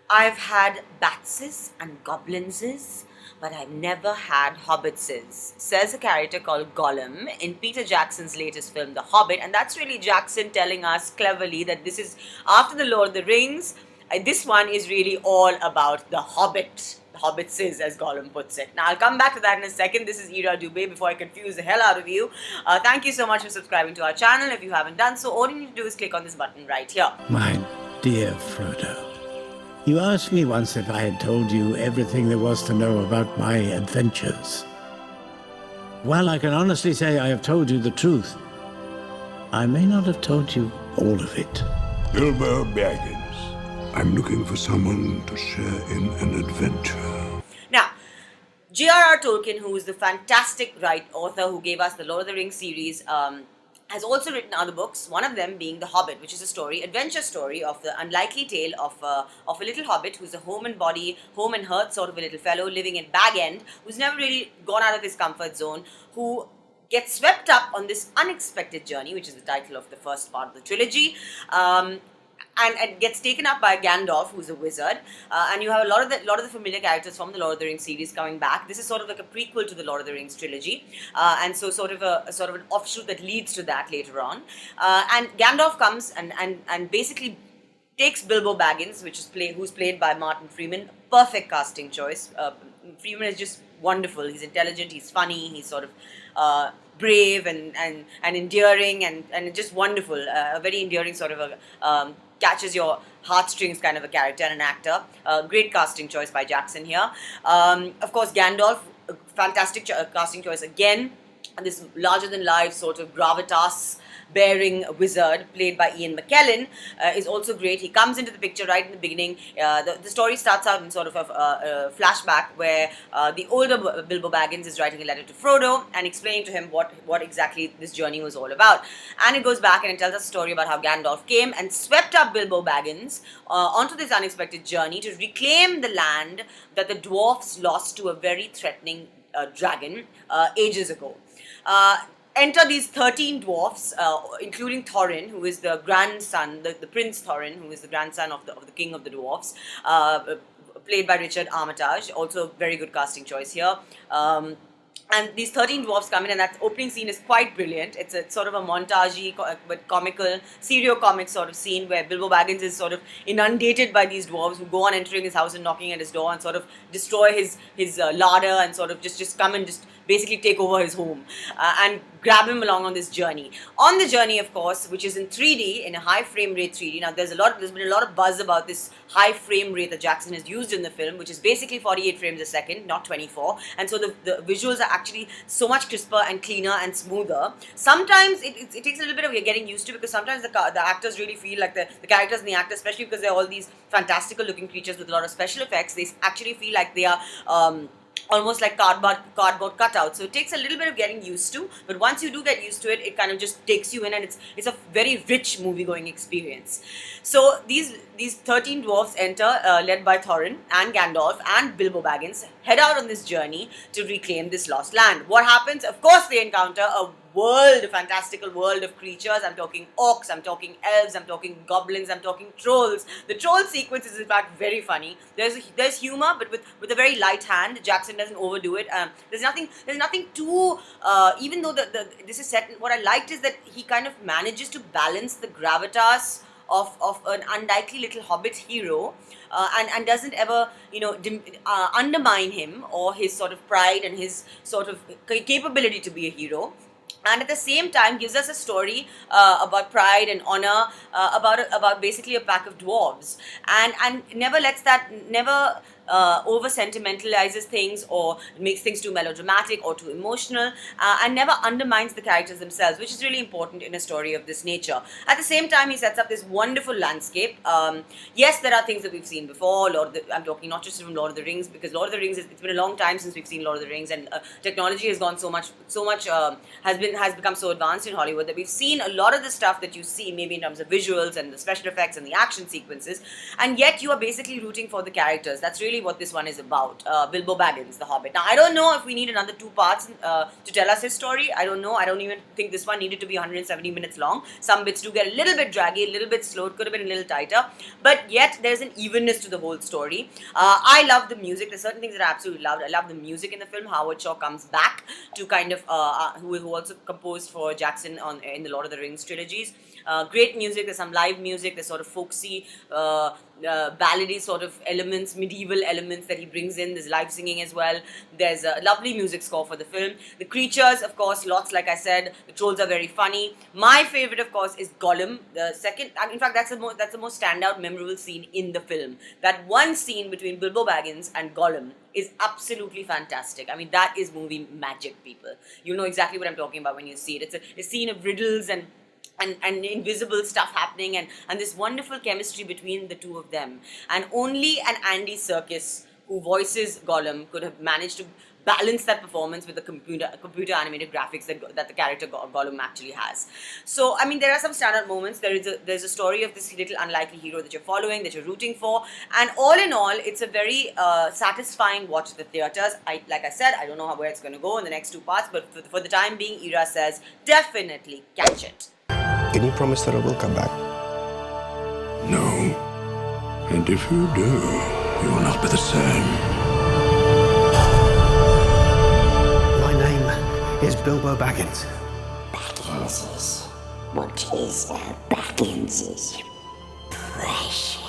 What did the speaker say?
I've had batses and goblinses, but I've never had hobbitses, says a character called Gollum in Peter Jackson's latest film, The Hobbit. And that's really Jackson telling us cleverly that this is, after The Lord of the Rings, this one is really all about the Hobbit. Hobbitses, as Gollum puts it. Now, I'll come back to that in a second. This is Ira Dubey before I confuse the hell out of you. Thank you so much for subscribing to our channel. If you haven't done so, all you need to do is click on this button right here. My dear Frodo, you asked me once if I had told you everything there was to know about my adventures. While I can honestly say I have told you the truth, I may not have told you all of it. Bilbo Baggins. I'm looking for someone to share in an adventure. Now, J.R.R. Tolkien, who is the fantastic author who gave us the Lord of the Rings series, has also written other books, one of them being The Hobbit, which is a adventure story of the unlikely tale of a little hobbit who's a home and hearth sort of a little fellow living in Bag End, who's never really gone out of his comfort zone, who gets swept up on this unexpected journey, which is the title of the first part of the trilogy, and gets taken up by Gandalf, who's a wizard, and you have a lot of the familiar characters from the Lord of the Rings series coming back. This is sort of like a prequel to the Lord of the Rings trilogy, and so sort of an offshoot that leads to that later on. And Gandalf comes and basically takes Bilbo Baggins, who's played by Martin Freeman. Perfect casting choice. Freeman is just wonderful. He's intelligent. He's funny. He's sort of brave and endearing and just wonderful. A very endearing sort of a catches your heartstrings kind of a character and an actor. Great casting choice by Jackson here. Of course, Gandalf, fantastic casting choice again. This larger-than-life sort of gravitas bearing wizard played by Ian McKellen is also great. He comes into the picture right in the beginning. The story starts out in sort of a flashback where the older Bilbo Baggins is writing a letter to Frodo and explaining to him what exactly this journey was all about. And it goes back and it tells us a story about how Gandalf came and swept up Bilbo Baggins onto this unexpected journey to reclaim the land that the dwarfs lost to a very threatening dragon ages ago. Enter these 13 dwarfs, including Thorin, who is the grandson, the Prince Thorin, who is the grandson of the king of the dwarfs, played by Richard Armitage. Also, very good casting choice here. And these 13 dwarfs come in, and that opening scene is quite brilliant. It's sort of a montagey but comical, serio-comic sort of scene where Bilbo Baggins is sort of inundated by these dwarves who go on entering his house and knocking at his door and sort of destroy his larder and sort of just come and just basically take over his home and grab him along on this journey. On the journey, of course, which is in 3D, in a high frame rate 3D. Now, there's been a lot of buzz about this high frame rate that Jackson has used in the film, which is basically 48 frames a second, not 24. And so the visuals are actually so much crisper and cleaner and smoother. Sometimes it takes a little bit of getting used to, because sometimes the actors really feel like the characters and the actors, especially because they're all these fantastical looking creatures with a lot of special effects, they actually feel like they are almost like cardboard cutouts. So it takes a little bit of getting used to, but once you do get used to it, it kind of just takes you in, and it's a very rich movie-going experience. So these 13 dwarfs enter, led by Thorin and Gandalf and Bilbo Baggins, head out on this journey to reclaim this lost land. What happens? Of course, they encounter a fantastical world of creatures. I'm talking orcs, I'm talking elves, I'm talking goblins, I'm talking trolls. The troll sequence is in fact very funny. There's humor, but with a very light hand. Jackson doesn't overdo it. There's nothing too, even though this is set, what I liked is that he kind of manages to balance the gravitas of an unlikely little hobbit hero, and doesn't ever, undermine him or his sort of pride and his sort of capability to be a hero. And at the same time gives us a story about pride and honor, about basically a pack of dwarves, and never over sentimentalizes things or makes things too melodramatic or too emotional, and never undermines the characters themselves, which is really important in a story of this nature. At the same time, he sets up this wonderful landscape. Yes, there are things that we've seen before. I'm talking not just from Lord of the Rings, because Lord of the Rings it's been a long time since we've seen Lord of the Rings, and technology has gone so much has become so advanced in Hollywood that we've seen a lot of the stuff that you see, maybe in terms of visuals and the special effects and the action sequences, and yet you are basically rooting for the characters. That's really really what this one is about. Bilbo Baggins, the Hobbit. Now, I don't know if we need another 2 parts to tell us his story. I don't know. I don't even think this one needed to be 170 minutes long. Some bits do get a little bit draggy, a little bit slow. It could have been a little tighter. But yet, there's an evenness to the whole story. I love the music. There's certain things that I absolutely loved. I love the music in the film. Howard Shaw comes back to kind of, who also composed for Jackson in the Lord of the Rings trilogies. Great music. There's some live music. There's sort of folksy, ballady sort of elements, medieval elements that he brings in. There's live singing as well. There's a lovely music score for the film. The creatures, of course, lots, like I said. The trolls are very funny. My favorite, of course, is Gollum. The second, in fact, that's the most standout, memorable scene in the film. That one scene between Bilbo Baggins and Gollum is absolutely fantastic. I mean, that is movie magic, people. You know exactly what I'm talking about when you see it. It's a scene of riddles and invisible stuff happening and this wonderful chemistry between the two of them. And only an Andy Serkis, who voices Gollum, could have managed to balance that performance with the computer animated graphics that the character Gollum actually has. So, I mean, there are some standout moments. There's a story of this little unlikely hero that you're following, that you're rooting for, and all in all, it's a very satisfying watch at the theaters. Like I said, I don't know where it's going to go in the next 2 parts, but for the time being, Ira says, definitely catch it. Can you promise that I will come back? No. And if you do, you will not be the same. My name is Bilbo Baggins. Bagginses. What is a Baggins's precious?